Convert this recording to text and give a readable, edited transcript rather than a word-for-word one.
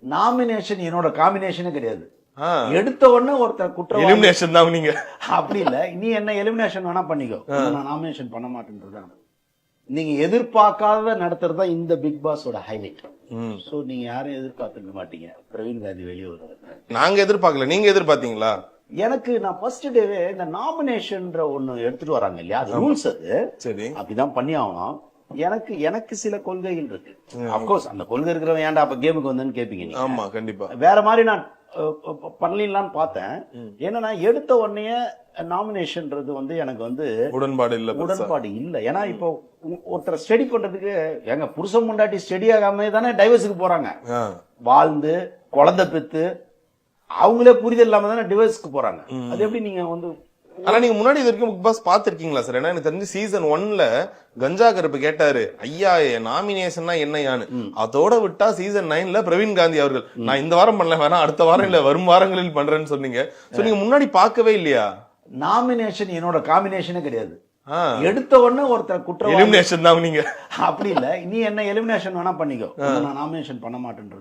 Nomination என்னோட காம்பினேஷனே கிடையாது. எடுத்த உடனே ஒருத்தர் குற்றம் எலிமினேஷன் தான் நீங்க. அப்படி இல்ல, நீ என்ன எலிமினேஷன் வேணா பண்ணிக்கோ, நான் நாமினேஷன் பண்ண மாட்டேன்றதான். நீங்க எதிர்பார்க்காத நடத்துறதா இந்த பிக் பாஸோட ஹைலைட். சோ நீங்க யாரும் எதிர்பார்த்துக்க மாட்டீங்க பிரவீன் காந்தி வெளியே வருவாங்க. நாங்க எதிர்பார்க்கல, நீங்க எதிர்பார்த்தீங்களா? எனக்கு நான் ஃபர்ஸ்ட் டேவே இந்த நாமினேஷன்ன்ற ஒண்ணு எடுத்துட்டு வராங்க இல்லையா, அது ரூல்ஸ், அது சரி அப்படிதான் பண்ணி ஆகணும். எனக்கு சில கொள்கைகள் இருக்கு. அப்கோர்ஸ் அந்த கொள்கை இருக்கிறவங்க ஏன்டா அப்ப கேமுக்கு வந்தேன்னு கேப்பீங்க நீங்க. ஆமா கண்டிப்பா. வேற மாதிரி நான் பண்ணலான்னு பார்த்தேன். ஏன்னா எடுத்த உடனே நாமினேஷன்ன்றது வந்து எனக்கு வந்து உடன்பாடு இல்ல. ஏன்னா இப்போ ஒருத்தர் ஸ்டடி பண்றதுக்கு எங்க புருஷன் முண்டாட்டி ஸ்டடி ஆகாம தானே டைவர்ஸுக்கு போறாங்க. வாழ்ந்து குழந்தை பெத்து அவங்களே புரிதல் இல்லாம தானே டிவோர்ஸ்க்கு போறாங்க. அது எப்படி நீங்க வந்து? ஆனா நீங்க முன்னாடி இது வரைக்கும் பிக் பாஸ் பாத்திருக்கீங்களா சார்? ஏன்னா எனக்கு தெரிஞ்சு சீசன் 1ல கஞ்சா கருப்பு கேட்டாரு, ஐயா நாமினேஷன்னா என்னையான்னு. அதோட விட்டா சீசன் 9ல பிரவீன் காந்தி அவர்கள், நான் இந்த வாரம் பண்ணல, வேணா அடுத்த வாரம் இல்ல வரும் வாரங்களில் பண்றேன்னு சொன்னீங்க. சோ நீங்க முன்னாடி பார்க்கவே இல்லையா? நாமினேஷன் என்னோட காம்பினேஷனே கிடையாது. எடுத்த உடனே ஒருத்தர் குற்றம் எலிமினேஷன் தான் நீங்க. அப்படி இல்ல, நீ என்ன எலிமினேஷன் வேணா பண்ணிக்கோ, நான் நாமினேஷன் பண்ண மாட்டேன்றது.